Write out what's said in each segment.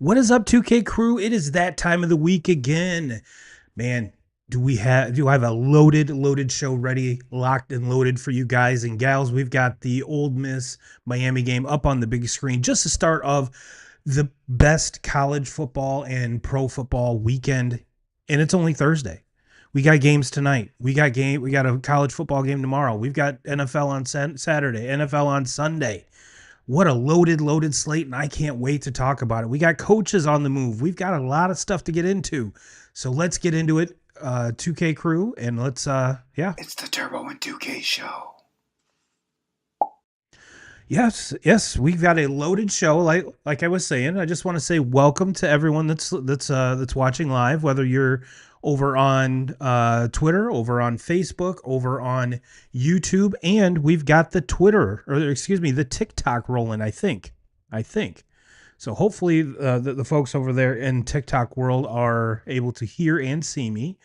What is up, 2K crew? It is that time of the week again. Man, do I have a loaded show ready, locked and loaded for you guys and gals. We've got the Ole Miss Miami game up on the big screen. Just the start of the best college football and pro football weekend, and it's only Thursday. We got games tonight. We got a college football game tomorrow. We've got NFL on Saturday, NFL on Sunday. What a loaded slate, and I can't wait to talk about it. We got coaches on the move. We've got a lot of stuff to get into. So let's get into it, 2K crew, and let's, yeah. It's the Turbo and 2K show. Yes, we've got a loaded show. Like I was saying, I just want to say welcome to everyone that's watching live, whether you're over on Twitter, over on Facebook, over on YouTube, and we've got the the TikTok rolling. I think. So hopefully the folks over there in TikTok world are able to hear and see me.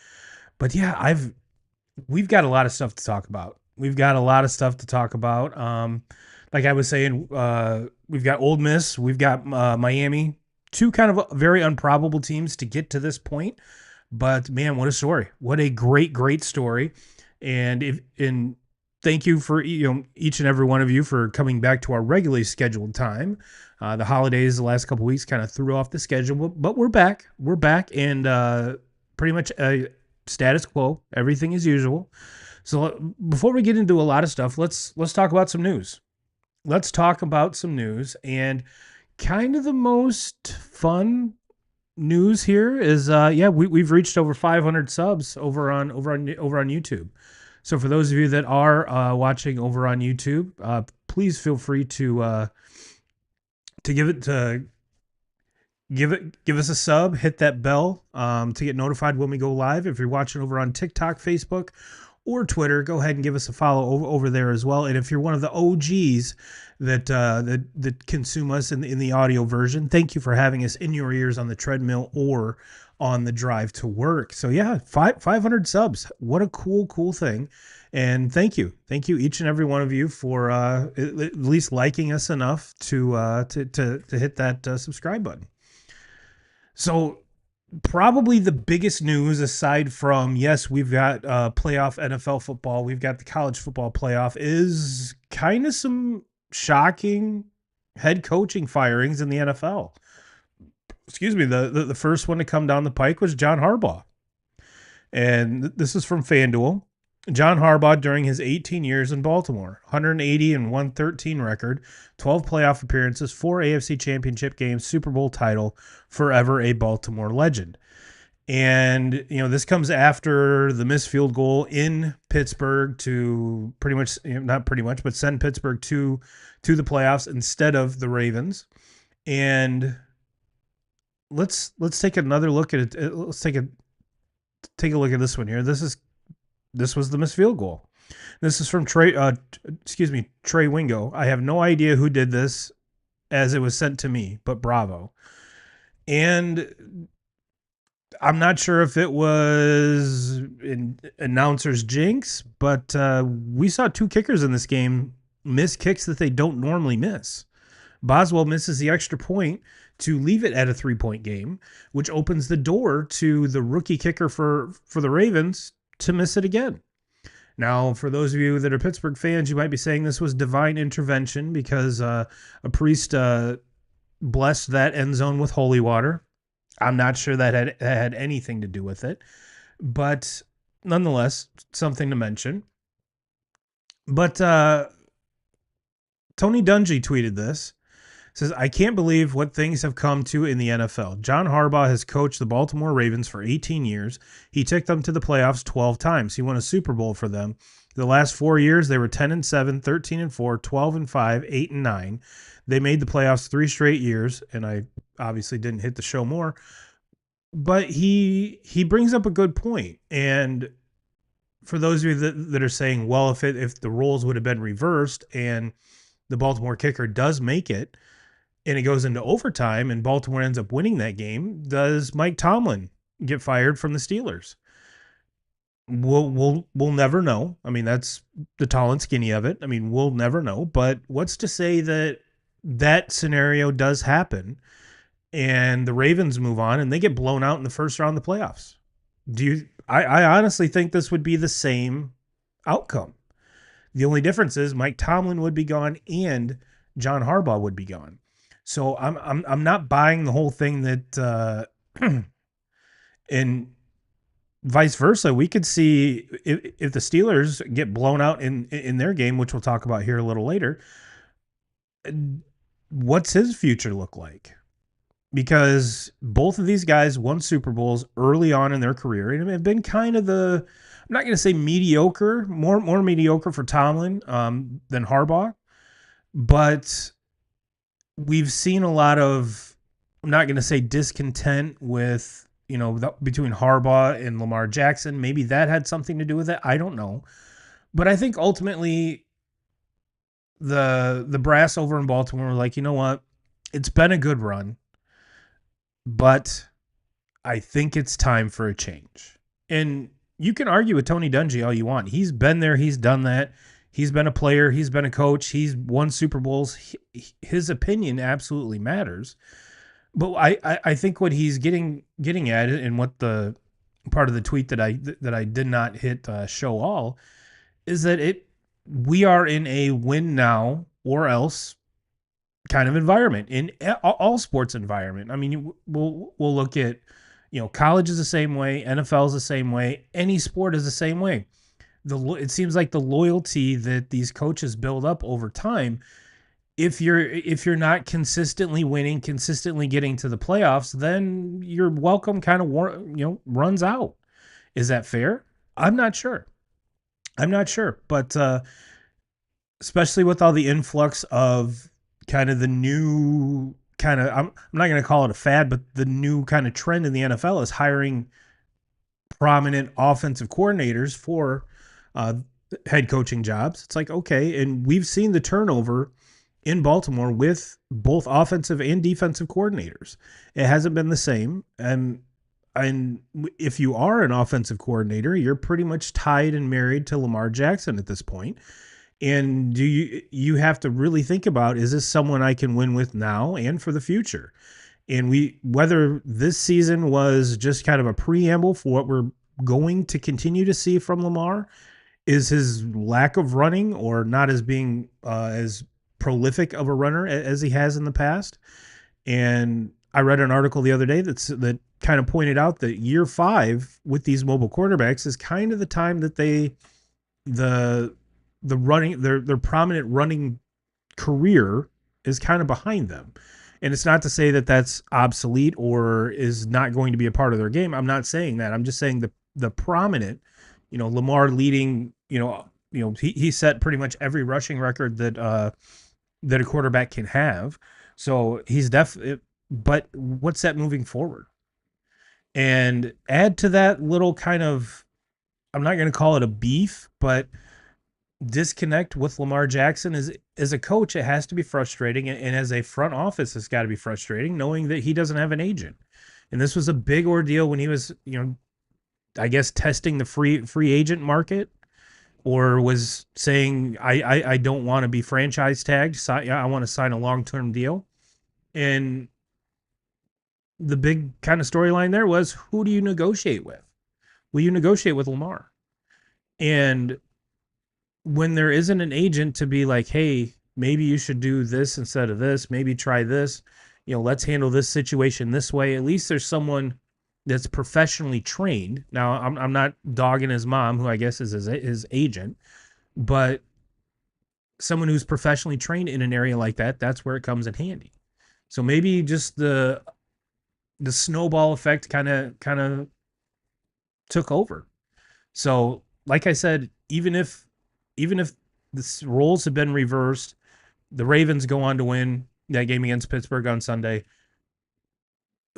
But yeah, we've got a lot of stuff to talk about. Like I was saying, we've got Ole Miss, we've got Miami, two kind of very improbable teams to get to this point. But man, what a story! What a great story! And thank you for each and every one of you for coming back to our regularly scheduled time. The holidays, the last couple of weeks, kind of threw off the schedule, but we're back. We're back, and pretty much status quo. Everything as usual. So before we get into a lot of stuff, let's talk about some news. Let's talk about some news, and kind of the most fun news here is we've reached over 500 subs over on YouTube. So for those of you that are watching over on YouTube, please feel free to give us a sub, hit that bell to get notified when we go live. If you're watching over on TikTok, Facebook, or Twitter, go ahead and give us a follow over there as well. And if you're one of the OGs that consume us in the audio version, thank you for having us in your ears on the treadmill or on the drive to work. So yeah, 500 subs. What a cool thing. And thank you each and every one of you for at least liking us enough to hit that subscribe button. So probably the biggest news, aside from, yes, we've got playoff NFL football, we've got the college football playoff, is kind of some shocking head coaching firings in the NFL. Excuse me, the first one to come down the pike was John Harbaugh. And this is from FanDuel. John Harbaugh, during his 18 years in Baltimore, 180 and 113 record, 12 playoff appearances, 4 AFC championship games, Super Bowl title, forever a Baltimore legend. And, this comes after the missed field goal in Pittsburgh to but send Pittsburgh to the playoffs instead of the Ravens. And let's take another look at it. Let's take a look at this one here. This was the missed field goal. This is from Trey Wingo. I have no idea who did this as it was sent to me, but bravo. And I'm not sure if it was an announcer's jinx, but we saw two kickers in this game miss kicks that they don't normally miss. Boswell misses the extra point to leave it at a 3-point game, which opens the door to the rookie kicker for the Ravens to miss it again. Now, for those of you that are Pittsburgh fans, you might be saying this was divine intervention because a priest blessed that end zone with holy water. I'm not sure that had anything to do with it, but nonetheless, something to mention. But Tony Dungy tweeted this. Says, I can't believe what things have come to in the NFL. John Harbaugh has coached the Baltimore Ravens for 18 years. He took them to the playoffs 12 times. He won a Super Bowl for them. The last 4 years, they were 10-7, 13-4, 12-5, 8-9. They made the playoffs 3 straight years, and I obviously didn't hit the show more. But he brings up a good point. And for those of you that are saying, well, if the roles would have been reversed and the Baltimore kicker does make it, and it goes into overtime and Baltimore ends up winning that game, does Mike Tomlin get fired from the Steelers? We'll never know. I mean, that's the tall and skinny of it. I mean, we'll never know. But what's to say that scenario does happen and the Ravens move on and they get blown out in the first round of the playoffs. I honestly think this would be the same outcome. The only difference is Mike Tomlin would be gone and John Harbaugh would be gone. So I'm not buying the whole thing that and vice versa. We could see if the Steelers get blown out in their game, which we'll talk about here a little later. What's his future look like? Because both of these guys won Super Bowls early on in their career and have been kind of I'm not going to say mediocre, more mediocre for Tomlin than Harbaugh, but we've seen a lot of, I'm not going to say discontent with, between Harbaugh and Lamar Jackson. Maybe that had something to do with it. I don't know. But I think ultimately the brass over in Baltimore were like, you know what? It's been a good run, but I think it's time for a change. And you can argue with Tony Dungy all you want. He's been there. He's done that. He's been a player. He's been a coach. He's won Super Bowls. His opinion absolutely matters. But I think what he's getting at, and what the part of the tweet that I did not hit show all, is that we are in a win now or else kind of environment in all sports environment. I mean, we'll look at, college is the same way, NFL is the same way, any sport is the same way. It seems like the loyalty that these coaches build up over time, if you're not consistently winning, consistently getting to the playoffs, then your welcome kind of runs out. Is that fair? I'm not sure. But especially with all the influx of kind of the new kind of, I'm not going to call it a fad, but the new kind of trend in the NFL is hiring prominent offensive coordinators for head coaching jobs. It's like, okay, and we've seen the turnover in Baltimore with both offensive and defensive coordinators. It hasn't been the same. And if you are an offensive coordinator, you're pretty much tied and married to Lamar Jackson at this point. And you have to really think about, is this someone I can win with now and for the future? And whether this season was just kind of a preamble for what we're going to continue to see from Lamar, is his lack of running or not as being as prolific of a runner as he has in the past. And I read an article the other day that kind of pointed out that year 5 with these mobile quarterbacks is kind of the time that the running, their prominent running career is kind of behind them. And it's not to say that that's obsolete or is not going to be a part of their game. I'm not saying that. I'm just saying the prominent, Lamar leading, he set pretty much every rushing record that a quarterback can have. So he's definitely, but what's that moving forward? And add to that little kind of, I'm not going to call it a beef, but disconnect with Lamar Jackson as a coach, it has to be frustrating, and as a front office, it's got to be frustrating knowing that he doesn't have an agent. And this was a big ordeal when he was, I guess testing the free agent market, or was saying I don't want to be franchise tagged. So, I want to sign a long-term deal. And the big kind of storyline there was, who do you negotiate with? Will you negotiate with Lamar? And when there isn't an agent to be like, hey, maybe you should do this instead of this, maybe try this, let's handle this situation this way. At least there's someone that's professionally trained. Now, I'm not dogging his mom, who I guess is his agent, but someone who's professionally trained in an area like that, that's where it comes in handy. So maybe just the snowball effect kind of took over. So, like I said, even if the roles have been reversed, the Ravens go on to win that game against Pittsburgh on Sunday.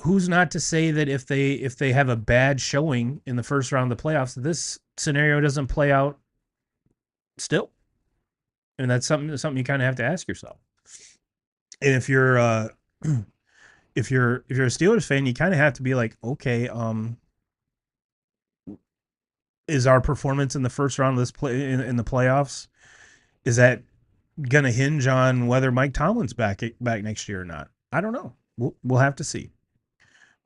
Who's not to say that if they have a bad showing in the first round of the playoffs, this scenario doesn't play out still? And that's something you kind of have to ask yourself. And if you're if you're a Steelers fan, you kind of have to be like, okay, is our performance in the first round of this in the playoffs, is that going to hinge on whether Mike Tomlin's back next year or not? I don't know. We'll have to see.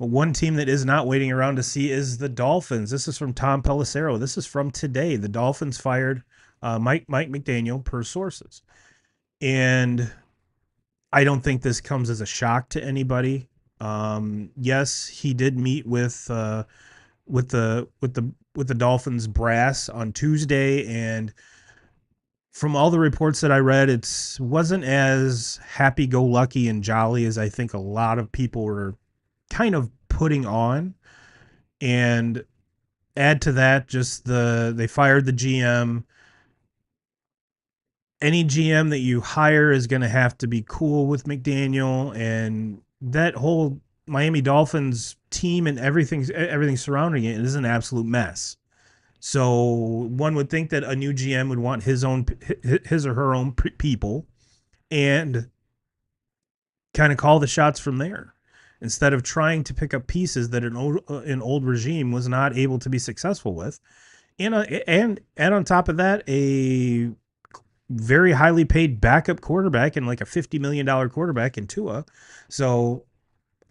But one team that is not waiting around to see is the Dolphins. This is from Tom Pelissero. This is from today. The Dolphins fired Mike McDaniel per sources, and I don't think this comes as a shock to anybody. Yes, he did meet with the Dolphins brass on Tuesday, and from all the reports that I read, it wasn't as happy-go-lucky and jolly as I think a lot of people were kind of putting on. And add to that, just they fired the GM. Any GM that you hire is going to have to be cool with McDaniel, and that whole Miami Dolphins team and everything surrounding it is an absolute mess. So one would think that a new GM would want his or her own people and kind of call the shots from there, instead of trying to pick up pieces that an old regime was not able to be successful with. And on top of that, a very highly paid backup quarterback and like a $50 million quarterback in Tua. So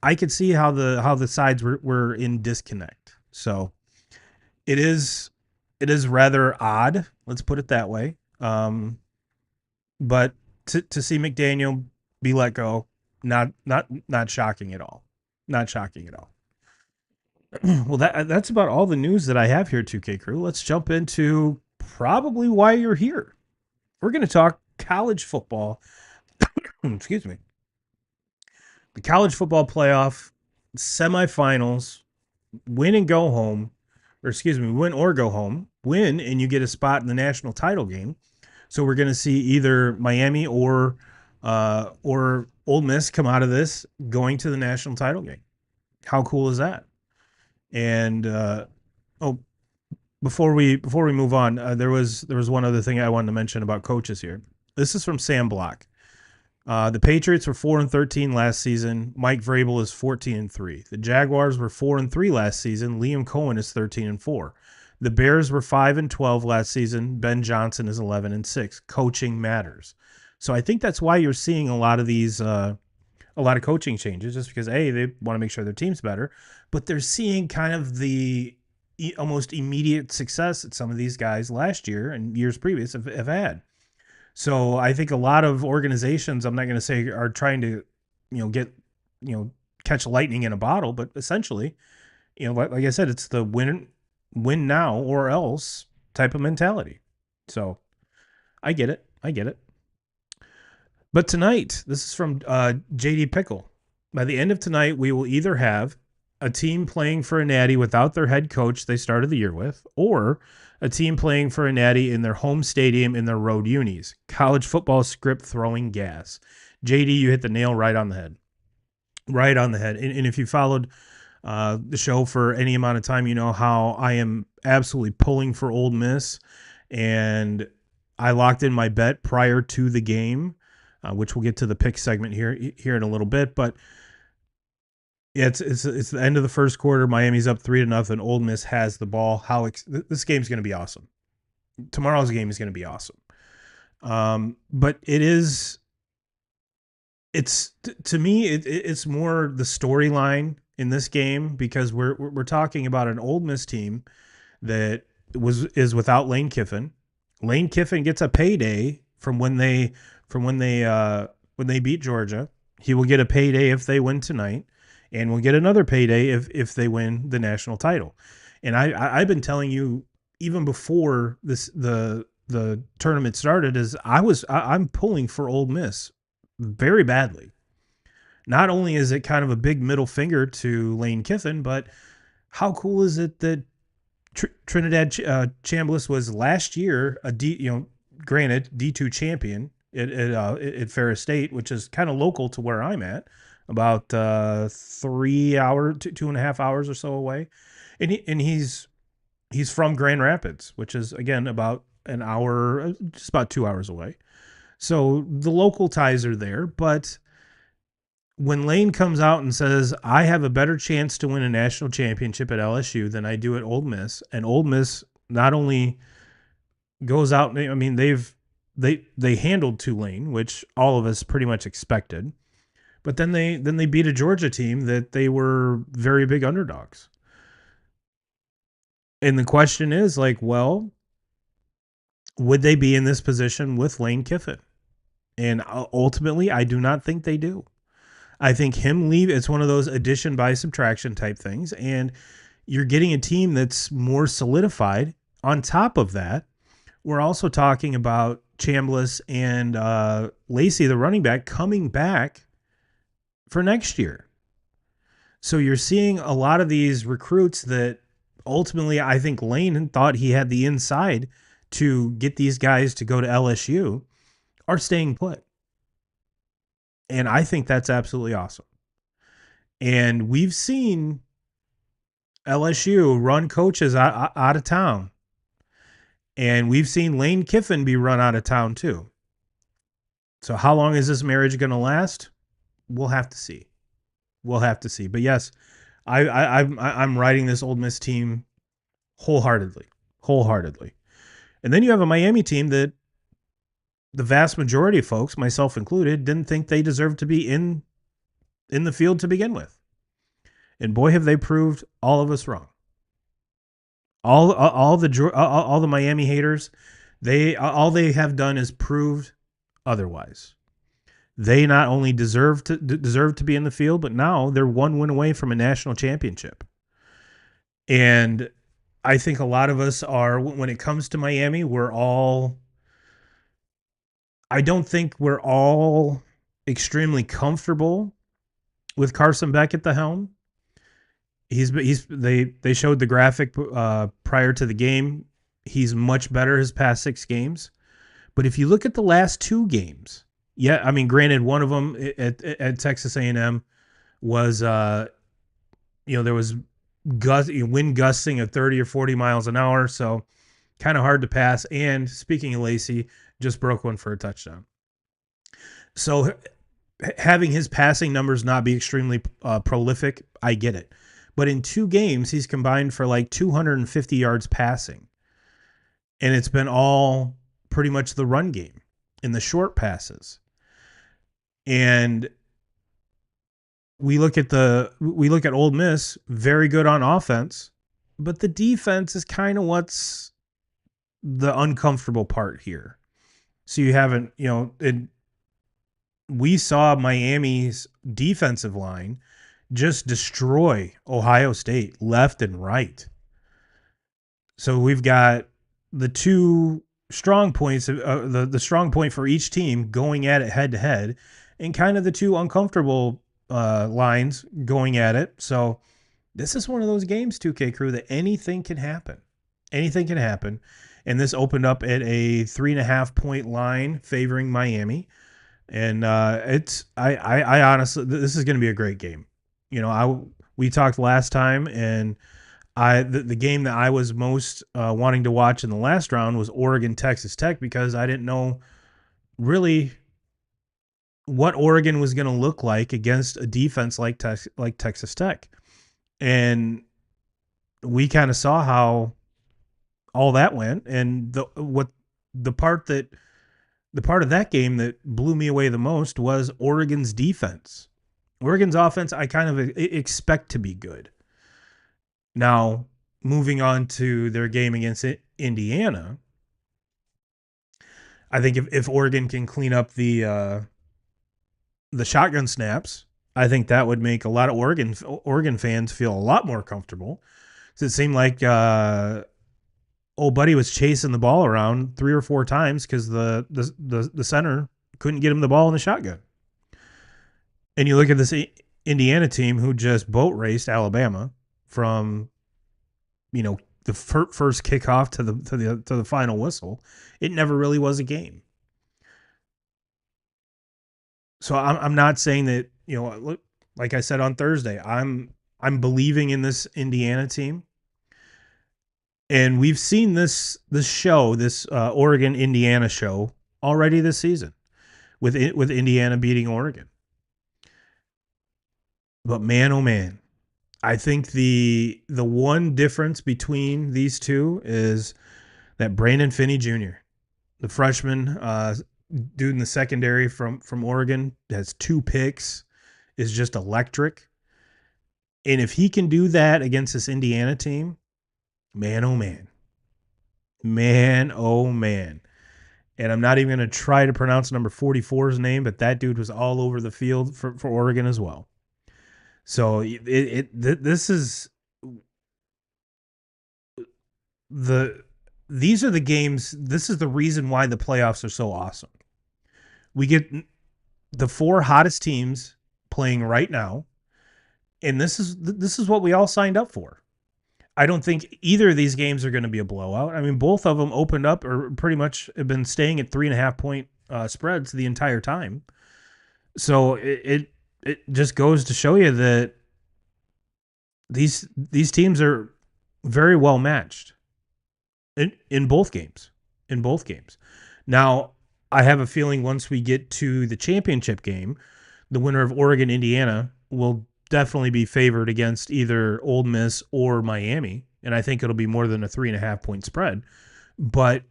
I could see how the sides were in disconnect. So it is rather odd. Let's put it that way. But to see McDaniel be let go, not shocking at all. Not shocking at all. Well, that's about all the news that I have here, 2K Crew. Let's jump into probably why you're here. We're going to talk college football. Excuse me. The college football playoff semifinals, win and go home, or excuse me, win or go home, win and you get a spot in the national title game. So we're going to see either Miami or Ole Miss come out of this going to the national title game. How cool is that? And oh, before we move on, there was one other thing I wanted to mention about coaches here. This is from Sam Block. The Patriots were 4-13 last season. Mike Vrabel is 14-3. The Jaguars were 4-3 last season. Liam Cohen is 13-4. The Bears were 5-12 last season. Ben Johnson is 11-6. Coaching matters. So I think that's why you're seeing a lot of these, a lot of coaching changes, just because they want to make sure their team's better, but they're seeing kind of the almost immediate success that some of these guys last year and years previous have had. So I think a lot of organizations, I'm not going to say are trying to, get, catch lightning in a bottle, but essentially, like I said, it's the win now or else type of mentality. So I get it. But tonight, this is from JD Pickle. By the end of tonight, we will either have a team playing for a natty without their head coach they started the year with, or a team playing for a natty in their home stadium in their road unis. College football script throwing gas. JD, you hit the nail right on the head. Right on the head. And if you followed the show for any amount of time, you know how I am absolutely pulling for Ole Miss. And I locked in my bet prior to the game, which we'll get to the pick segment here in a little bit. But yeah, it's the end of the first quarter. Miami's up 3-0. Ole Miss has the ball. This game's going to be awesome. Tomorrow's game is going to be awesome. But it's to me it's more the storyline in this game, because we're talking about an Ole Miss team that is without Lane Kiffin. Lane Kiffin gets a payday from when they beat Georgia. He will get a payday if they win tonight, and will get another payday if they win the national title. And I've been telling you even before the tournament started, is I'm pulling for Ole Miss very badly. Not only is it kind of a big middle finger to Lane Kiffin, but how cool is it that Trinidad Chambliss was last year granted D2 champion at Ferris State, which is kind of local to where I'm at, about 3 hours, 2.5 hours or so away, and he's from Grand Rapids, which is again about an hour, just about 2 hours away. So the local ties are there, but when Lane comes out and says, I have a better chance to win a national championship at LSU than I do at Ole Miss, and Ole Miss not only goes out, I mean, they handled Tulane, which all of us pretty much expected, But then they beat a Georgia team that they were very big underdogs. And the question is like, well, would they be in this position with Lane Kiffin? And ultimately, I do not think they do. I think him leave, it's one of those addition by subtraction type things. And you're getting a team that's more solidified. On top of that, we're also talking about Chambliss and Lacey, the running back, coming back for next year. So you're seeing a lot of these recruits that ultimately I think Lane thought he had the inside to get these guys to go to LSU are staying put. And I think that's absolutely awesome. And we've seen LSU run coaches out of town. And we've seen Lane Kiffin be run out of town too. So how long is this marriage going to last? We'll have to see. We'll have to see. But yes, I'm riding this Ole Miss team wholeheartedly. And then you have a Miami team that the vast majority of folks, myself included, didn't think they deserved to be in the field to begin with. And boy, have they proved all of us wrong. All the Miami haters, all they have done is proved otherwise. They not only deserve to be in the field, but now they're one win away from a national championship. And I think a lot of us are, when it comes to Miami, I don't think we're all extremely comfortable with Carson Beck at the helm. They showed the graphic prior to the game. He's much better his past 6 games. But if you look at the last 2 games, yeah, I mean, granted, one of them at Texas A&M was, there was wind gusting at 30 or 40 miles an hour, so kind of hard to pass. And speaking of Lacey, just broke one for a touchdown. So having his passing numbers not be extremely prolific, I get it. But in 2 games, he's combined for like 250 yards passing. And it's been all pretty much the run game in the short passes. And we look at Ole Miss, very good on offense, but the defense is kind of what's the uncomfortable part here. So you haven't, we saw Miami's defensive line just destroy Ohio State left and right. So we've got the 2 strong points, the strong point for each team going at it head to head, and kind of the 2 uncomfortable lines going at it. So this is one of those games, 2K crew, that anything can happen. Anything can happen. And this opened up at a 3.5 point line favoring Miami. And I honestly, this is going to be a great game. We talked last time, and the game that I was most wanting to watch in the last round was Oregon Texas Tech, because I didn't know really what Oregon was going to look like against a defense like Texas Tech. And we kind of saw how all that went, and the part of that game that blew me away the most was Oregon's defense. Oregon's offense, I kind of expect to be good. Now, moving on to their game against Indiana, I think if Oregon can clean up the shotgun snaps, I think that would make a lot of Oregon fans feel a lot more comfortable. So it seemed like old buddy was chasing the ball around 3 or 4 times because the center couldn't get him the ball in the shotgun. And you look at this Indiana team who just boat raced Alabama from, the first kickoff to the final whistle. It never really was a game. So I'm not saying that, like I said on Thursday, I'm believing in this Indiana team. And we've seen this Oregon Indiana show already this season with Indiana beating Oregon. But man, oh man, I think the one difference between these two is that Brandon Finney Jr., the freshman dude in the secondary from Oregon, has 2 picks. is just electric. And if he can do that against this Indiana team, man, oh man. Man, oh man. And I'm not even going to try to pronounce number 44's name, but that dude was all over the field for Oregon as well. So this is these are the games. This is the reason why the playoffs are so awesome. We get the four hottest teams playing right now, and this is what we all signed up for. I don't think either of these games are going to be a blowout. I mean, both of them opened up or pretty much have been staying at 3.5 point spreads the entire time. So it just goes to show you that these teams are very well matched in both games. In both games. Now, I have a feeling once we get to the championship game, the winner of Oregon Indiana will definitely be favored against either Ole Miss or Miami, and I think it'll be more than a 3.5 point spread. But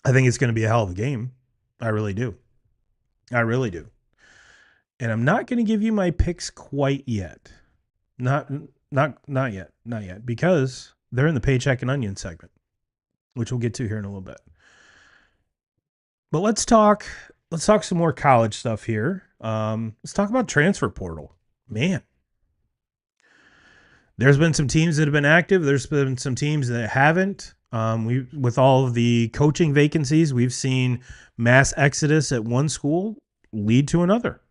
I think it's going to be a hell of a game. I really do. I really do. And I'm not going to give you my picks quite yet. Not yet. Not yet. Because they're in the paycheck and onion segment, which we'll get to here in a little bit. But let's talk some more college stuff here. Let's talk about transfer portal. Man, there's been some teams that have been active. There's been some teams that haven't. With all of the coaching vacancies, we've seen mass exodus at one school lead to another.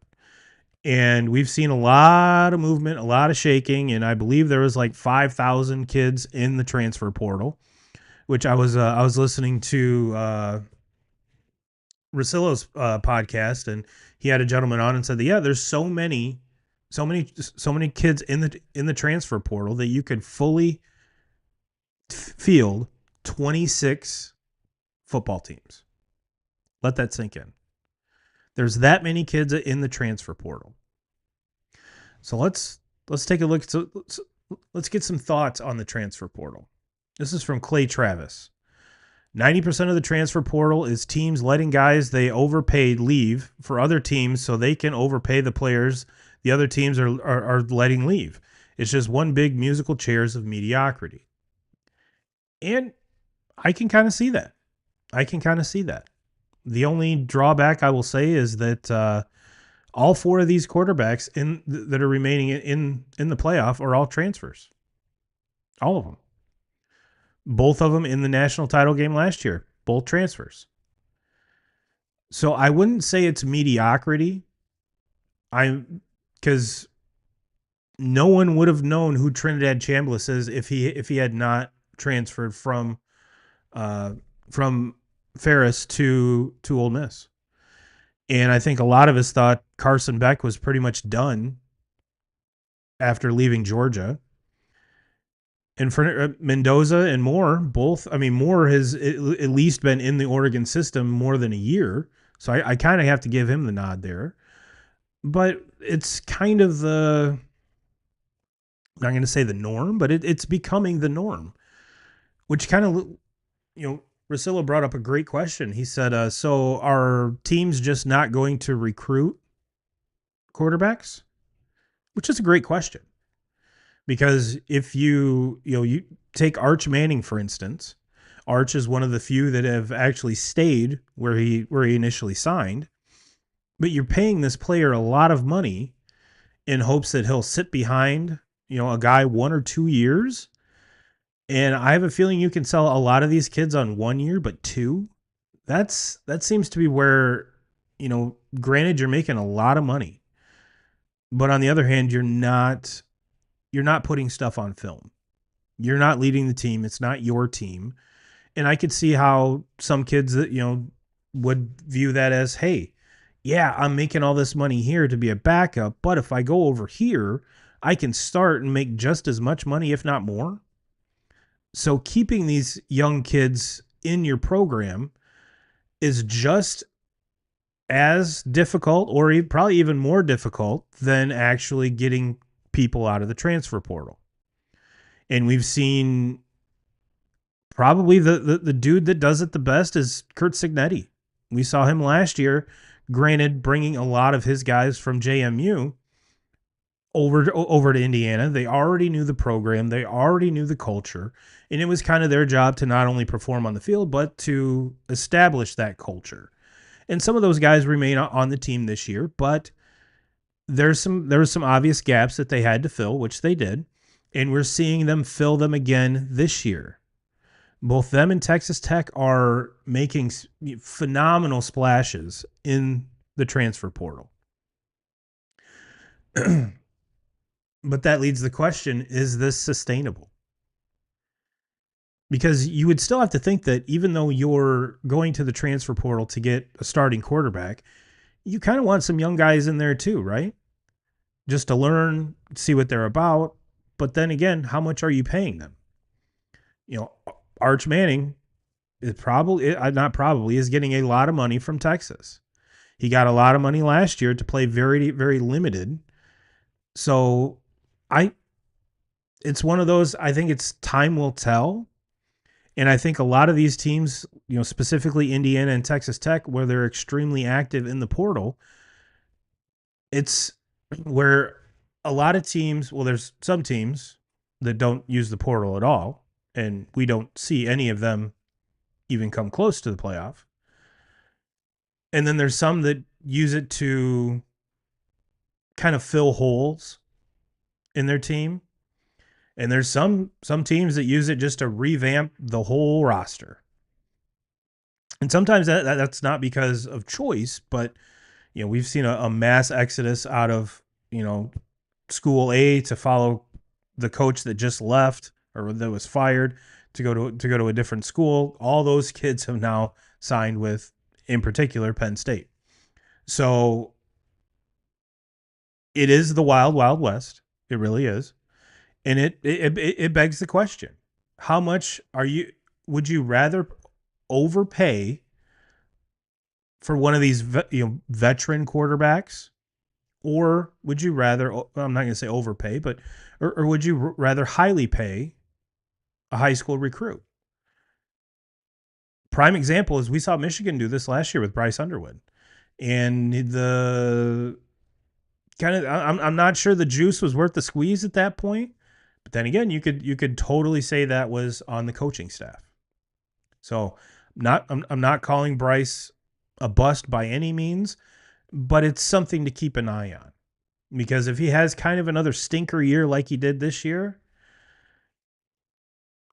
And we've seen a lot of movement, a lot of shaking, and I believe there was like 5,000 kids in the transfer portal, which I was listening to Rosillo's podcast, and he had a gentleman on and said that, yeah, there's so many kids in the transfer portal that you could fully field 26 football teams. Let that sink in. There's that many kids in the transfer portal. So let's take a look. So let's get some thoughts on the transfer portal. This is from Clay Travis. 90% of the transfer portal is teams letting guys they overpaid leave for other teams so they can overpay the players the other teams are letting leave. It's just one big musical chairs of mediocrity. And I can kind of see that. The only drawback I will say is that all four of these quarterbacks that are remaining in the playoff are all transfers. All of them. Both of them in the national title game last year. Both transfers. So I wouldn't say it's mediocrity. Because no one would have known who Trinidad Chambliss is if he had not transferred from Ferris to Ole Miss. And I think a lot of us thought Carson Beck was pretty much done after leaving Georgia. And for Mendoza and Moore, both, I mean, Moore has at least been in the Oregon system more than a year. So I kind of have to give him the nod there. But it's kind of I'm not going to say the norm, but it's becoming the norm, which kind of, Rosillo brought up a great question. He said, so are teams just not going to recruit quarterbacks? Which is a great question. Because if you take Arch Manning, for instance, Arch is one of the few that have actually stayed where he initially signed, but you're paying this player a lot of money in hopes that he'll sit behind, a guy 1 or 2 years. And I have a feeling you can sell a lot of these kids on 1 year, but 2, that seems to be where, granted, you're making a lot of money, but on the other hand, you're not putting stuff on film. You're not leading the team. It's not your team. And I could see how some kids that, would view that as, hey, yeah, I'm making all this money here to be a backup, but if I go over here, I can start and make just as much money, if not more. So keeping these young kids in your program is just as difficult, or probably even more difficult, than actually getting people out of the transfer portal. And we've seen probably the dude that does it the best is Kurt Signetti. We saw him last year Granted, bringing a lot of his guys from JMU over to Indiana, they already knew the program, they already knew the culture, and it was kind of their job to not only perform on the field but to establish that culture. And some of those guys remain on the team this year, but there were some obvious gaps that they had to fill, which they did, and we're seeing them fill them again this year. Both them and Texas Tech are making phenomenal splashes in the transfer portal. But that leads the question, is this sustainable? Because you would still have to think that even though you're going to the transfer portal to get a starting quarterback, you kind of want some young guys in there too, right? Just to learn, see what they're about. But then again, how much are you paying them? Arch Manning is is getting a lot of money from Texas. He got a lot of money last year to play very, very limited. So it's one of those, I think it's time will tell. And I think a lot of these teams, specifically Indiana and Texas Tech, where they're extremely active in the portal, it's where a lot of teams, well, there's some teams that don't use the portal at all, and we don't see any of them even come close to the playoff. And then there's some that use it to kind of fill holes in their team. And there's some teams that use it just to revamp the whole roster. And sometimes that's not because of choice, but we've seen a mass exodus out of school A to follow the coach that just left or that was fired to go to a different school. All those kids have now signed with, in particular, Penn State. So it is the wild, wild west. It really is. And it begs the question: how much would you rather overpay for one of these veteran quarterbacks, or would you rather? I'm not going to say overpay, but or would you rather highly pay a high school recruit? Prime example is we saw Michigan do this last year with Bryce Underwood, and I'm not sure the juice was worth the squeeze at that point. But then again, you could totally say that was on the coaching staff. So I'm not calling Bryce a bust by any means, but it's something to keep an eye on. Because if he has kind of another stinker year like he did this year,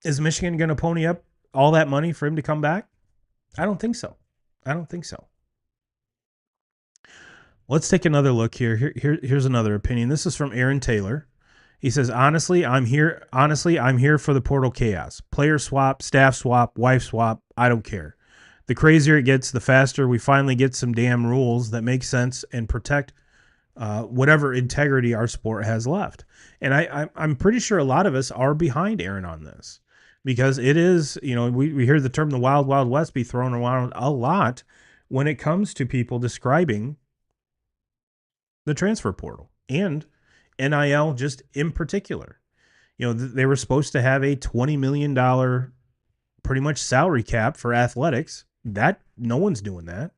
is Michigan going to pony up all that money for him to come back? I don't think so. Let's take another look here. Here's another opinion. This is from Aaron Taylor. He says, honestly, I'm here for the portal chaos. Player swap, staff swap, wife swap, I don't care. The crazier it gets, the faster we finally get some damn rules that make sense and protect whatever integrity our sport has left. And I'm pretty sure a lot of us are behind Aaron on this, because it is, we hear the term the wild, wild west be thrown around a lot when it comes to people describing the transfer portal and NIL just in particular. They were supposed to have a $20 million pretty much salary cap for athletics. That no one's doing that.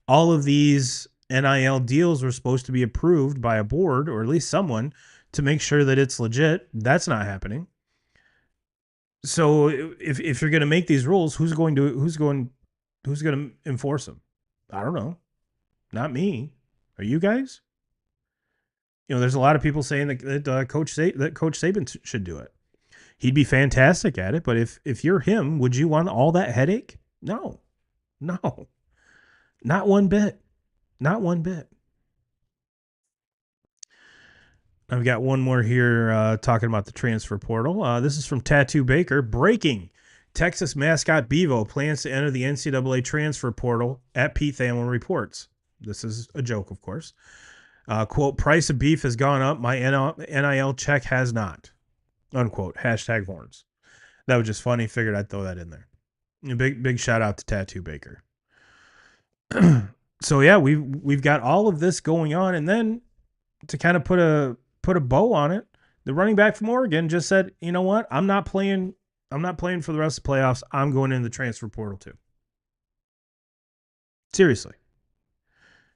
All of these NIL deals were supposed to be approved by a board, or at least someone, to make sure that it's legit. That's not happening. So if you're going to make these rules, who's going to enforce them? I don't know. Not me. Are you guys? There's a lot of people saying that Coach Saban should do it. He'd be fantastic at it, but if you're him, would you want all that headache? No, not one bit. I've got one more here talking about the transfer portal. This is from Tattoo Baker. Breaking: Texas mascot Bevo plans to enter the NCAA transfer portal at Pete Thamel reports. This is a joke, of course. Quote, price of beef has gone up. My NIL check has not. Unquote. Hashtag horns. That was just funny. Figured I'd throw that in there. Big shout out to Tattoo Baker. So yeah, we've got all of this going on, and then to kind of put a bow on it, the running back from Oregon just said, you know what? I'm not playing for the rest of the playoffs. I'm going into the transfer portal too. Seriously.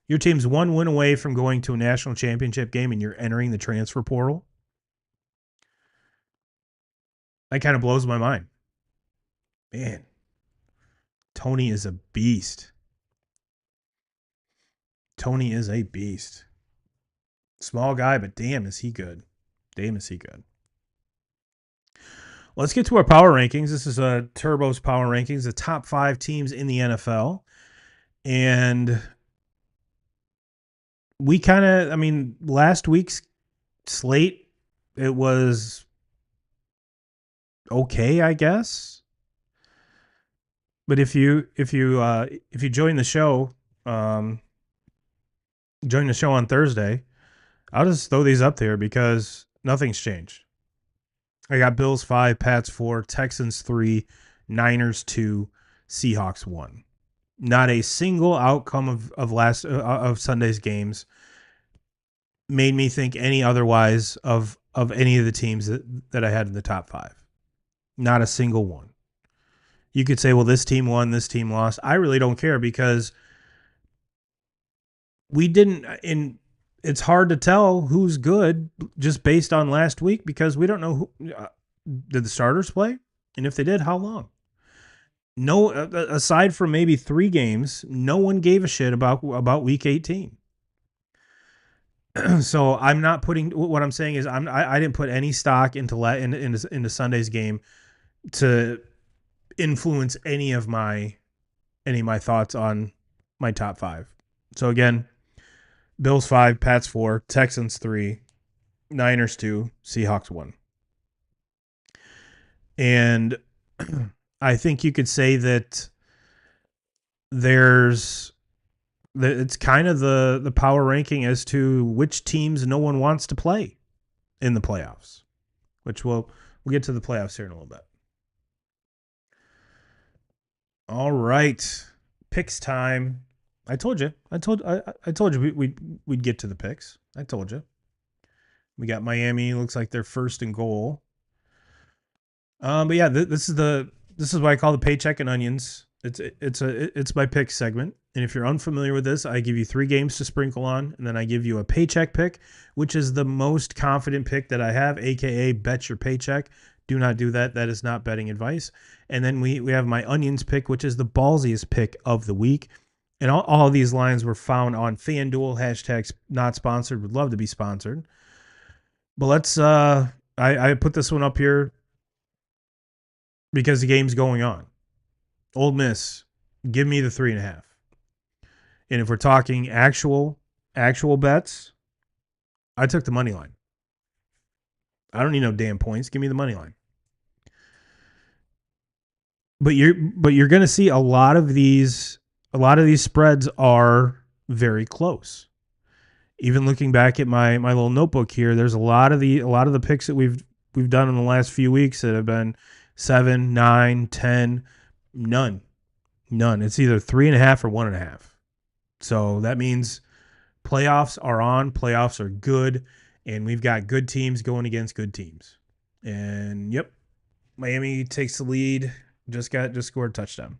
Your team's one win away from going to a national championship game, and you're entering the transfer portal. That kind of blows my mind. Man, Tony is a beast. Tony is a beast. Small guy, but damn, is he good. Damn, is he good. Let's get to our power rankings. This is Turbo's power rankings, the top 5 teams in the NFL. And we kind of, I mean, last week's slate, it was okay, I guess. But if you join the show, join the show on Thursday, I'll just throw these up there because nothing's changed. I got Bills 5, Pats 4, Texans 3, Niners 2, Seahawks 1. Not a single outcome of Sunday's games made me think any otherwise of any of the teams that I had in the top 5. Not a single one. You could say, well, this team won, this team lost. I really don't care because we didn't. And it's hard to tell who's good just based on last week because we don't know who did the starters play, and if they did, how long. No, aside from maybe 3 games, no one gave a shit about week 18. So I'm not putting. What I'm saying is I didn't put any stock into Sunday's game to influence any of my thoughts on my top 5. So again, Bills 5, Pats 4, Texans 3, Niners 2, Seahawks 1. And I think you could say that it's kind of the power ranking as to which teams no one wants to play in the playoffs, which we'll get to the playoffs here in a little bit. All right, picks time. I told you we'd get to the picks. I told you. We got Miami. Looks like they're first and goal. But yeah, this is what I call the paycheck and onions. It's my pick segment. And if you're unfamiliar with this, I give you 3 games to sprinkle on, and then I give you a paycheck pick, which is the most confident pick that I have, aka bet your paycheck. Do not do that. That is not betting advice. And then we have my onions pick, which is the ballsiest pick of the week. And all of these lines were found on FanDuel, hashtags not sponsored, would love to be sponsored. But let's I put this one up here because the game's going on. Ole Miss, give me the 3.5. And if we're talking actual bets, I took the money line. I don't need no damn points. Give me the money line. But you're going to see a lot of these spreads are very close. Even looking back at my little notebook here, there's a lot of the picks that we've done in the last few weeks that have been 7, 9, 10, none. It's either 3.5 or 1.5. So that means playoffs are on. Playoffs are good, and we've got good teams going against good teams. And yep, Miami takes the lead. Just scored a touchdown.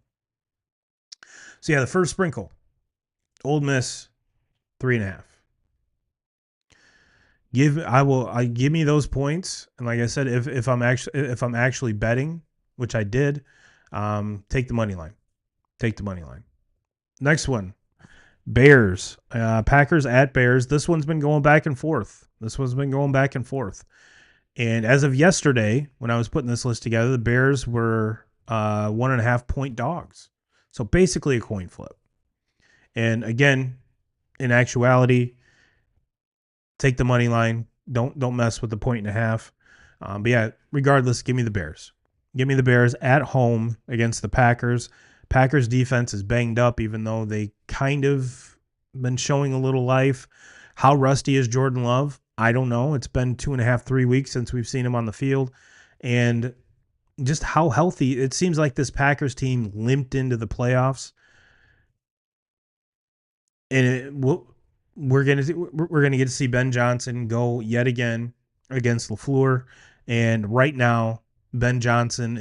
So yeah, the first sprinkle, Ole Miss 3.5. Give me those points, and like I said, if I'm actually betting, which I did, take the money line. Take the money line. Next one, Bears, Packers at Bears. This one's been going back and forth. And as of yesterday, when I was putting this list together, the Bears were 1.5 point dogs. So basically a coin flip. And again, in actuality, take the money line. Don't mess with the 1.5. But yeah, regardless, give me the Bears. Give me the Bears at home against the Packers. Packers defense is banged up, even though they kind of been showing a little life. How rusty is Jordan Love? I don't know. It's been 2.5, 3 weeks since we've seen him on the field. And just how healthy. It seems like this Packers team limped into the playoffs. And we're gonna get to see Ben Johnson go yet again against LaFleur. And right now, Ben Johnson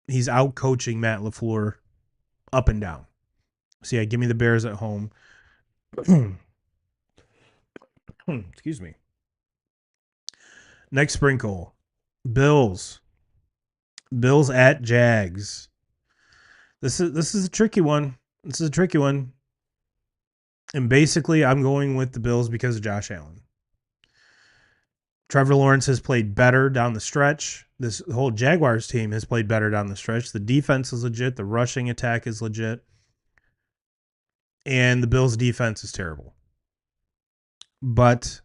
he's out coaching Matt LaFleur up and down. So yeah, give me the Bears at home. Excuse me. Next sprinkle. Bills. Bills at Jags. This is a tricky one. This is a tricky one. And basically, I'm going with the Bills because of Josh Allen. Trevor Lawrence has played better down the stretch. This whole Jaguars team has played better down the stretch. The defense is legit. The rushing attack is legit. And the Bills' defense is terrible. But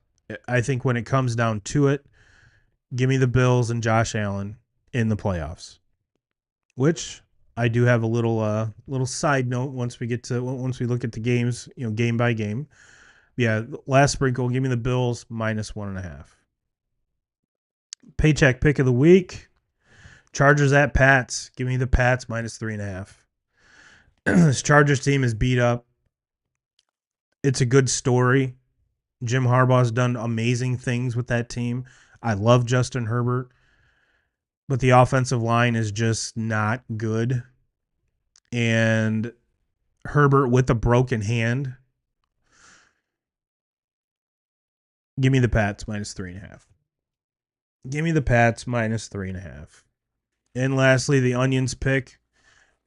I think when it comes down to it, give me the Bills and Josh Allen in the playoffs. Which I do have a little side note once we look at the games, game by game. Yeah, last sprinkle, give me the Bills -1.5. Paycheck pick of the week. Chargers at Pats. Give me the Pats -3.5. This Chargers team is beat up. It's a good story. Jim Harbaugh's done amazing things with that team. I love Justin Herbert, but the offensive line is just not good. And Herbert with a broken hand. Give me the Pats -3.5. Give me the Pats -3.5. And lastly, the Onions pick.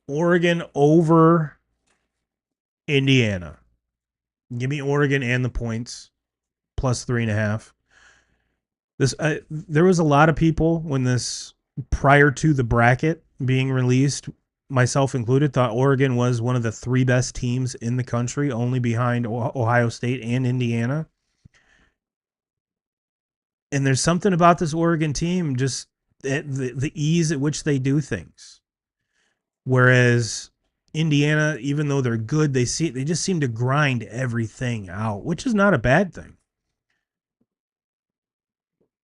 Oregon over Indiana. Give me Oregon and the points +3.5. There was a lot of people when this, prior to the bracket being released, myself included, thought Oregon was one of the 3 best teams in the country, only behind Ohio State and Indiana. And there's something about this Oregon team, just the ease at which they do things. Whereas Indiana, even though they're good, they just seem to grind everything out, which is not a bad thing.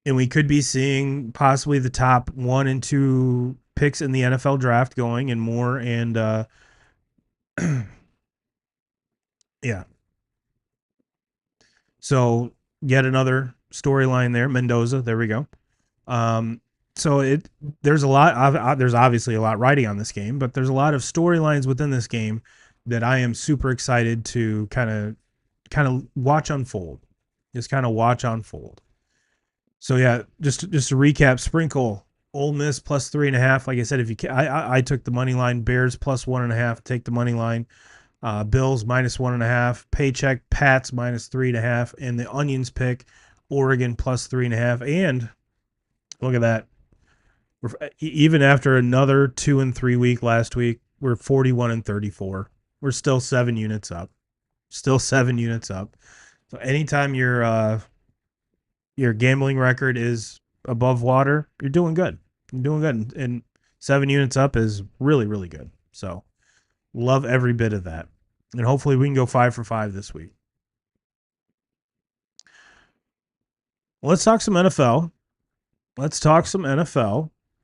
And we could be seeing possibly the top 1 and 2 picks in the NFL draft going, and more. And yeah. So yet another storyline there. Mendoza. There we go. So there's a lot. There's obviously a lot riding on this game, but there's a lot of storylines within this game that I am super excited to kind of watch unfold. Just kind of watch unfold. So yeah, just to recap, sprinkle Ole Miss +3.5. Like I said, if you I took the money line. Bears +1.5. Take the money line. Bills -1.5. Paycheck Pats -3.5, and the Onions pick Oregon +3.5. And look at that. Even after another 2 and 3 week last week, we're 41 and 34. We're still 7 units up. Still 7 units up. So anytime your gambling record is above water, you're doing good. You're doing good. And 7 units up is really, really good. So love every bit of that. And hopefully we can go 5 for 5 this week. Let's talk some NFL.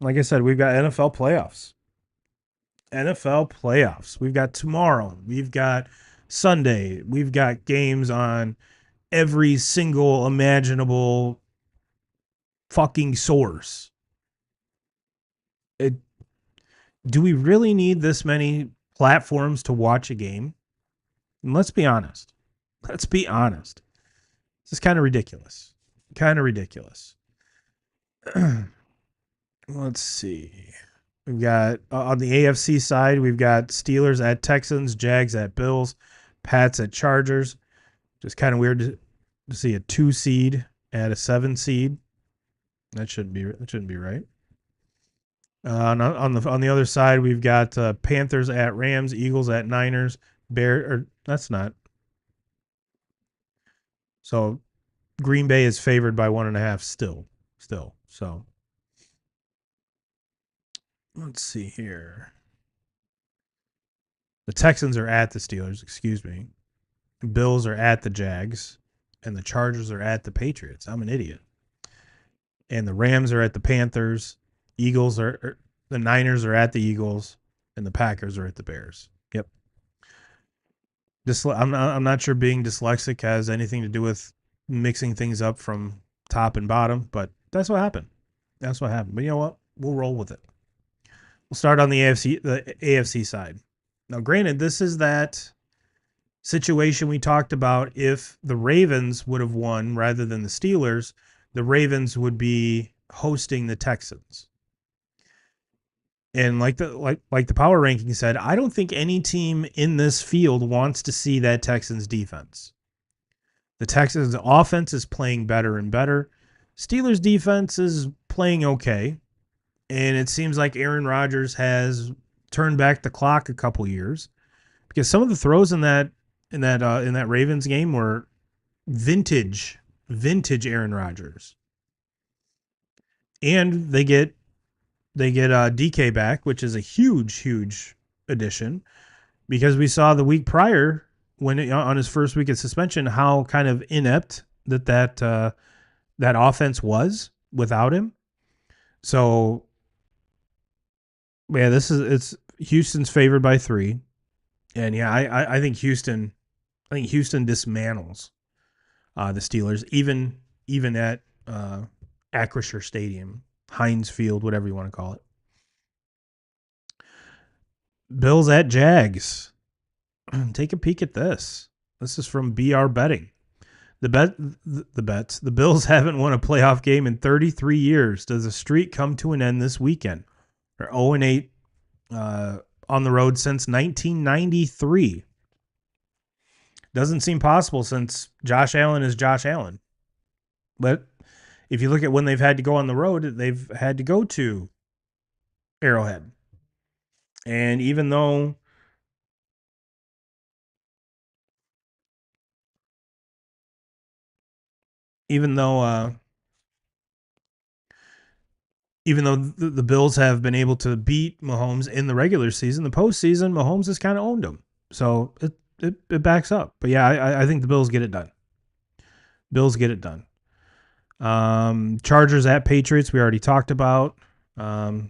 Like I said, we've got NFL playoffs. We've got tomorrow. We've got Sunday. We've got games on every single imaginable fucking source. Do we really need this many platforms to watch a game? And let's be honest. This is kind of ridiculous. Let's see. We've got on the AFC side, we've got Steelers at Texans, Jags at Bills, Pats at Chargers. Just kind of weird to see a 2 seed at a 7 seed. That shouldn't be right. On the other side, we've got Panthers at Rams, Eagles at Niners, that's not. So Green Bay is favored by 1.5 still. So let's see here. The Texans are at the Steelers, excuse me. Bills are at the Jags, and the Chargers are at the Patriots. I'm an idiot. And the Rams are at the Panthers. The Niners are at the Eagles, and the Packers are at the Bears. Yep. I'm not sure being dyslexic has anything to do with mixing things up from top and bottom, but that's what happened. But you know what? We'll roll with it. We'll start on the AFC side. Now, granted, this is that situation we talked about, if the Ravens would have won rather than the Steelers, the Ravens would be hosting the Texans. And like the power ranking said, I don't think any team in this field wants to see that Texans defense. The Texans offense is playing better and better. Steelers defense is playing okay, and it seems like Aaron Rodgers has turned back the clock a couple years, because some of the throws in that Ravens game were vintage Aaron Rodgers. And they get DK back, which is a huge addition, because we saw the week prior, when on his first week of suspension, how kind of inept that offense was without him. So yeah, it's Houston's favored by 3, and yeah, I think Houston dismantles the Steelers, even at Acrisure Stadium, Heinz Field, whatever you want to call it. Bills at Jags. Take a peek at this. This is from BR Betting. The Bills haven't won a playoff game in 33 years. Does the streak come to an end this weekend? They're 0-8 on the road since 1993. Doesn't seem possible since Josh Allen is Josh Allen. But if you look at when they've had to go on the road, they've had to go to Arrowhead. And even though even though uh, even though the Bills have been able to beat Mahomes in the regular season, the postseason, Mahomes has kind of owned them. So it backs up. But yeah, I think the Bills get it done. Bills get it done. Chargers at Patriots, we already talked about. I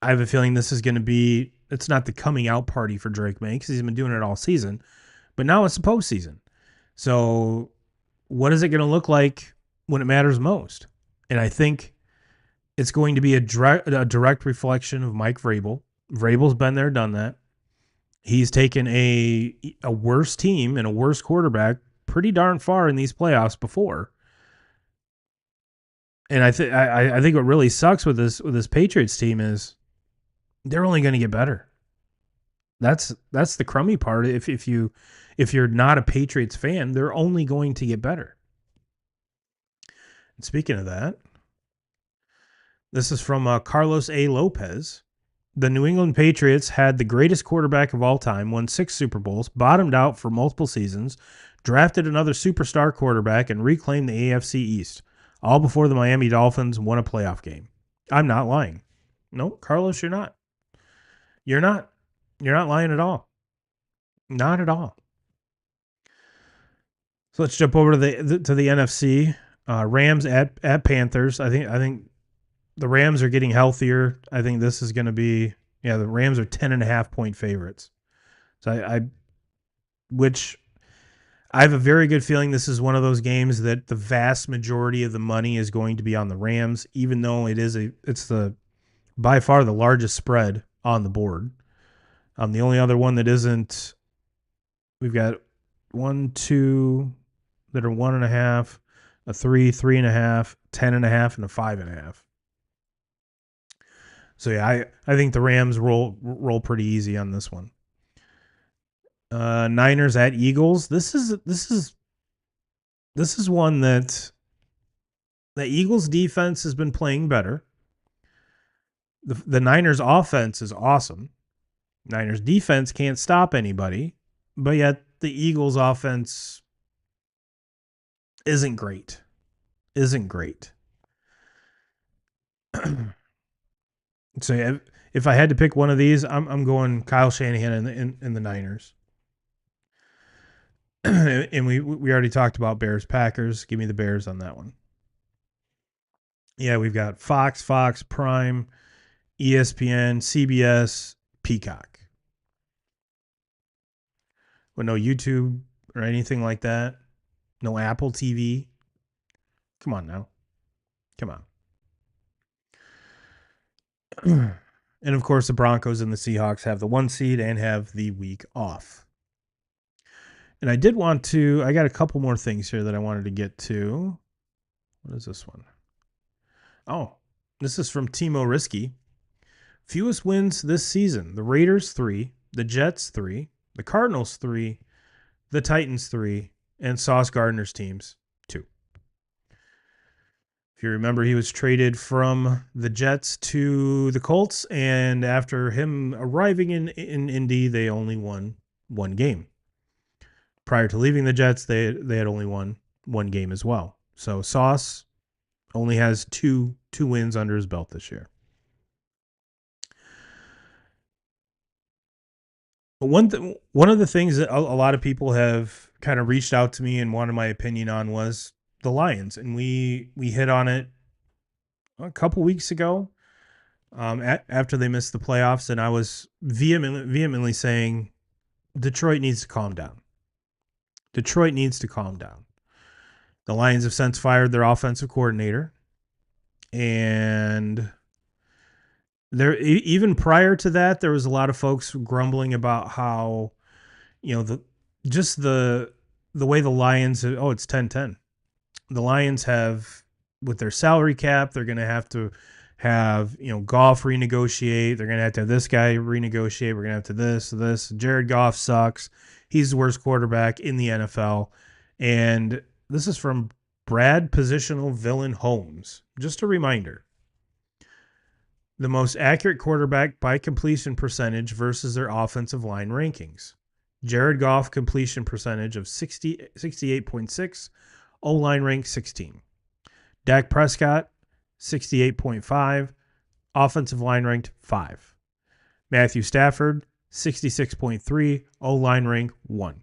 have a feeling this is going to be, it's not the coming out party for Drake May, because he's been doing it all season. But now it's the postseason. So what is it going to look like when it matters most? And I think it's going to be a direct reflection of Mike Vrabel. Vrabel's been there, done that. He's taken a worse team and a worse quarterback pretty darn far in these playoffs before. And I think what really sucks with this Patriots team is they're only going to get better. That's the crummy part. If you're not a Patriots fan, they're only going to get better. And speaking of that, this is from Carlos A. Lopez. The New England Patriots had the greatest quarterback of all time, won 6 Super Bowls, bottomed out for multiple seasons, drafted another superstar quarterback, and reclaimed the AFC East, all before the Miami Dolphins won a playoff game. I'm not lying. No, Carlos, you're not. You're not. You're not lying at all. Not at all. So let's jump over to the NFC. Rams at Panthers. I think the Rams are getting healthier. I think this is going to be, the Rams are 10.5-point favorites. So which I have a very good feeling this is one of those games that the vast majority of the money is going to be on the Rams, even though it's by far the largest spread on the board. The only other one that isn't, we've got 1, 2 that are 1.5, a 3, 3.5, 10.5, and a 5.5. So yeah, I think the Rams roll pretty easy on this one. Niners at Eagles. This is one that the Eagles defense has been playing better. The Niners offense is awesome. Niners defense can't stop anybody, but yet the Eagles offense isn't great. Isn't great. So if I had to pick one of these, I'm going Kyle Shanahan in the Niners. And we already talked about Bears Packers. Give me the Bears on that one. Yeah, we've got Fox, Prime, ESPN, CBS, Peacock. With no YouTube or anything like that. No Apple TV. Come on now. Come on. And of course, the Broncos and the Seahawks have the 1 seed and have the week off. And I did want to, I got a couple more things here that I wanted to get to. What is this one? Oh, this is from Timo Risky. Fewest wins this season: the Raiders 3, the Jets 3, the Cardinals 3, the Titans 3, and Sauce Gardner's teams 2. If you remember, he was traded from the Jets to the Colts, and after him arriving in Indy, they only won one game. Prior to leaving the Jets, they had only won one game as well. So Sauce only has two wins under his belt this year. But one of the things that a lot of people have kind of reached out to me and wanted my opinion on was the Lions, and we hit on it a couple weeks ago, after they missed the playoffs, and I was vehemently saying Detroit needs to calm down. Detroit needs to calm down. The Lions have since fired their offensive coordinator, and there, even prior to that, there was a lot of folks grumbling about how, the way the Lions, it's 10-10. The Lions have, with their salary cap, they're going to have Goff renegotiate. They're going to have this guy renegotiate. We're going to have this. Jared Goff sucks. He's the worst quarterback in the NFL. And this is from Brad Positional Villain Holmes. Just a reminder. The most accurate quarterback by completion percentage versus their offensive line rankings. Jared Goff completion percentage of 68.6, O-line ranked 16. Dak Prescott, 68.5, offensive line ranked 5. Matthew Stafford, 66.3, O-line ranked 1.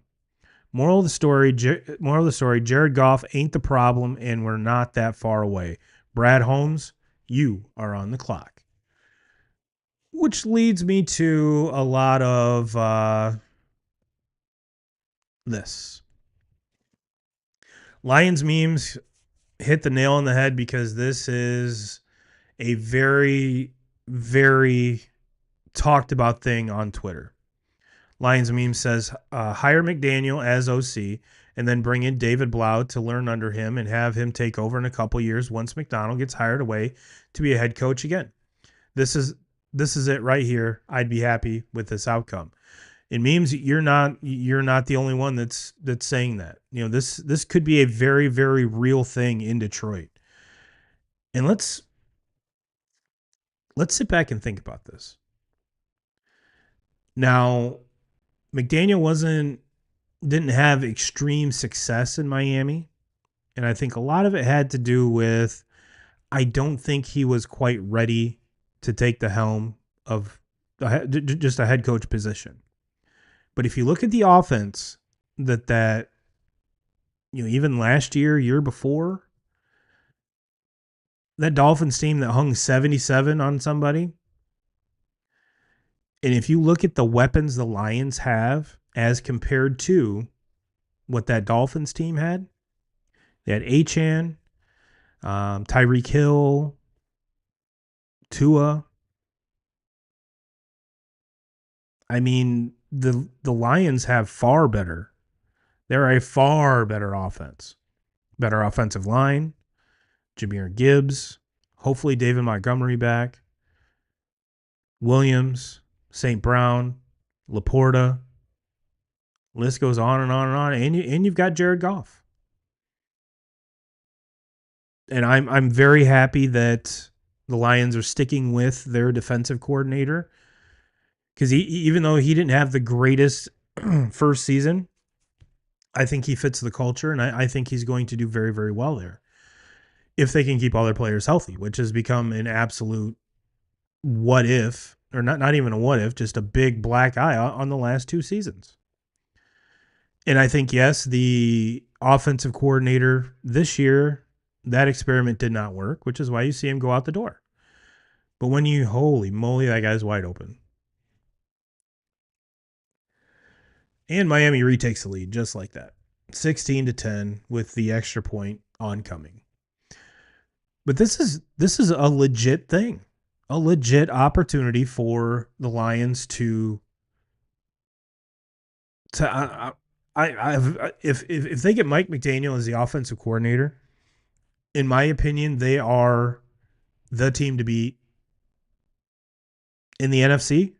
Moral of the story, Jared Goff ain't the problem, and we're not that far away. Brad Holmes, you are on the clock. Which leads me to a lot of this. Lions memes hit the nail on the head because this is a very, very talked about thing on Twitter. Lions meme says, hire McDaniel as OC and then bring in David Blau to learn under him and have him take over in a couple years once McDonald gets hired away to be a head coach again. This is it right here. I'd be happy with this outcome. In memes, you're not the only one that's saying that. This could be a very, very real thing in Detroit. And let's sit back and think about this. Now, McDaniel didn't have extreme success in Miami, and I think a lot of it had to do with, I don't think he was quite ready to take the helm of just a head coach position. But if you look at the offense that even last year before, that Dolphins team that hung 77 on somebody, and if you look at the weapons the Lions have as compared to what that Dolphins team had, they had Achane, Tyreek Hill, Tua. I mean, the Lions have far better. They're a far better offense. Better offensive line. Jahmyr Gibbs. Hopefully David Montgomery back. Williams. St. Brown. Laporta. List goes on and on and on. And you've got Jared Goff. And I'm very happy that the Lions are sticking with their defensive coordinator. Because even though he didn't have the greatest first season, I think he fits the culture, and I think he's going to do very, very well there. If they can keep all their players healthy, which has become an absolute what if, or not even a what if, just a big black eye on the last two seasons. And I think, yes, the offensive coordinator this year, that experiment did not work, which is why you see him go out the door. But when holy moly, that guy's wide open. And Miami retakes the lead just like that. 16-10 with the extra point oncoming. But this is a legit thing. A legit opportunity for the Lions to If they get Mike McDaniel as the offensive coordinator, in my opinion, they are the team to beat in the NFC.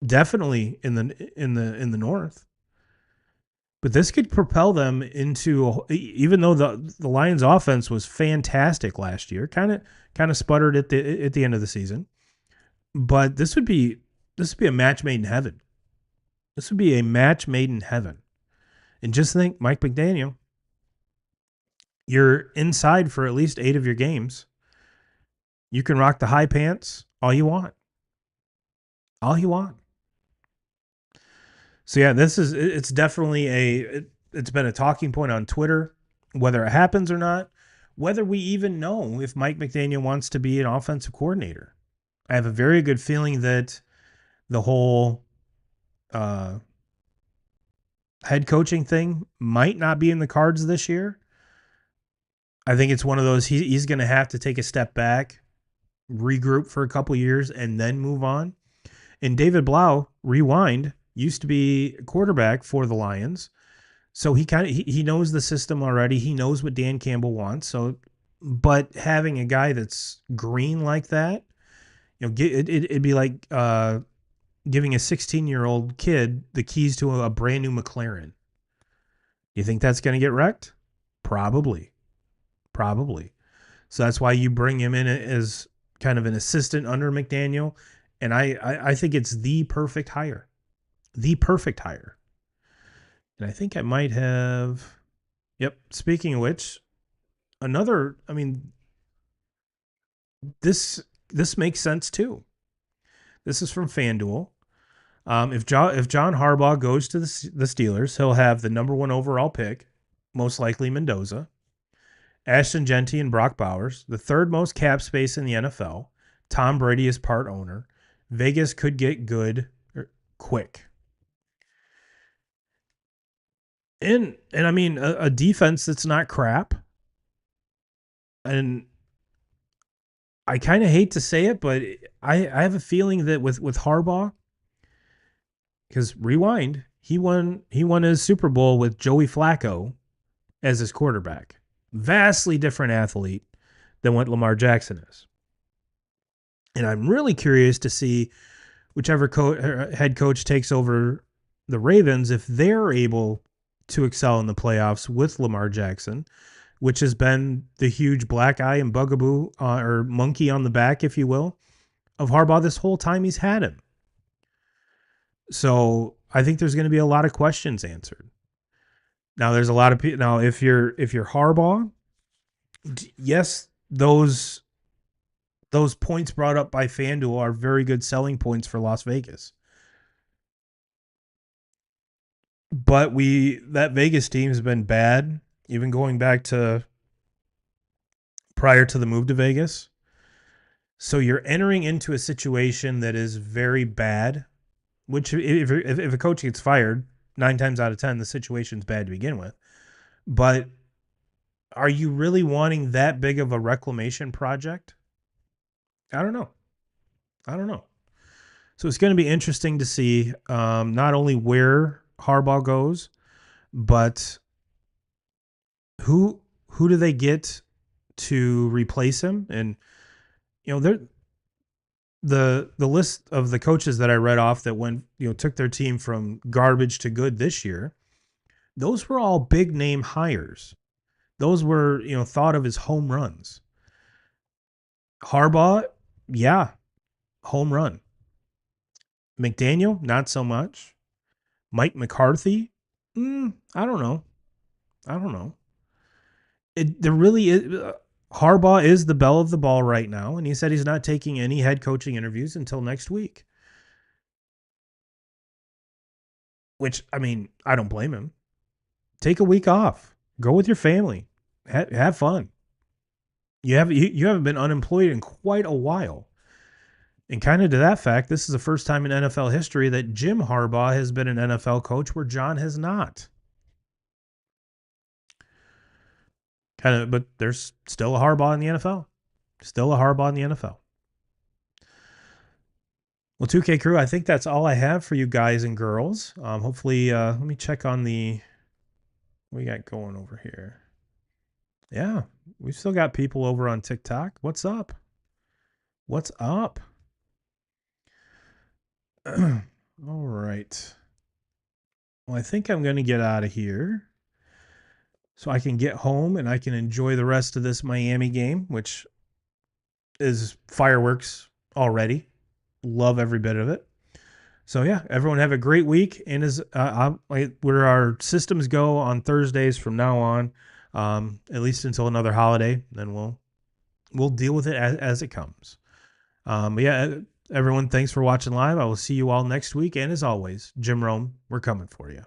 Definitely in the North. But this could propel them into, even though the Lions offense was fantastic last year, kind of sputtered at the end of the season. But this would be a match made in heaven. This would be a match made in heaven. And just think, Mike McDaniel, you're inside for at least 8 of your games. You can rock the high pants all you want. All you want. So yeah, it's definitely it's been a talking point on Twitter, whether it happens or not, whether we even know if Mike McDaniel wants to be an offensive coordinator. I have a very good feeling that the whole uh, head coaching thing might not be in the cards this year. I think it's one of those he's going to have to take a step back, regroup for a couple years, and then move on. And David Blau, rewind, used to be quarterback for the Lions. So he knows the system already. He knows what Dan Campbell wants. So, but having a guy that's green like that, it'd be like giving a 16-year-old kid the keys to a brand new McLaren. You think that's going to get wrecked? Probably, probably. So that's why you bring him in as kind of an assistant under McDaniel, and I think it's the perfect hire, the perfect hire. And I think I might have. Yep. Speaking of which, another. I mean, this makes sense too. This is from FanDuel. If John Harbaugh goes to the Steelers, he'll have the number one overall pick, most likely Mendoza, Ashton Genty and Brock Bowers, the third most cap space in the NFL. Tom Brady is part owner. Vegas could get good quick. And I mean a defense that's not crap. And I kind of hate to say it, but I have a feeling that with Harbaugh, because rewind, he won his Super Bowl with Joey Flacco as his quarterback. Vastly different athlete than what Lamar Jackson is. And I'm really curious to see whichever head coach takes over the Ravens if they're able to excel in the playoffs with Lamar Jackson, which has been the huge black eye and bugaboo or monkey on the back, if you will, of Harbaugh this whole time he's had him. So I think there's going to be a lot of questions answered. Now there's a lot of people. Now if you're Harbaugh, yes, those points brought up by FanDuel are very good selling points for Las Vegas. But that Vegas team has been bad, even going back to prior to the move to Vegas. So you're entering into a situation that is very bad, which if a coach gets fired, 9 times out of 10, the situation's bad to begin with. But are you really wanting that big of a reclamation project? I don't know. I don't know. So it's going to be interesting to see not only where Harbaugh goes, but who do they get to replace him? And they're the list of the coaches that I read off that went took their team from garbage to good this year. Those were all big name hires. Those were thought of as home runs. Harbaugh, yeah, home run. McDaniel, not so much. Mike McCarthy, I don't know. I don't know. There really is. Harbaugh is the belle of the ball right now, and he said he's not taking any head coaching interviews until next week. Which, I mean, I don't blame him. Take a week off. Go with your family. Have fun. You haven't been unemployed in quite a while. And kind of to that fact, this is the first time in NFL history that Jim Harbaugh has been an NFL coach where John has not. Kind of, but there's still a Harbaugh in the NFL. Still a Harbaugh in the NFL. Well, 2K crew, I think that's all I have for you guys and girls. Hopefully, let me check on the what we got going over here. Yeah, we've still got people over on TikTok. What's up? What's up? All right. Well, I think I'm going to get out of here so I can get home and I can enjoy the rest of this Miami game, which is fireworks already. Love every bit of it. So yeah, everyone have a great week. And as where our systems go on Thursdays from now on, at least until another holiday, then we'll deal with it as it comes. But yeah, everyone, thanks for watching live. I will see you all next week. And as always, Jim Rome, we're coming for you.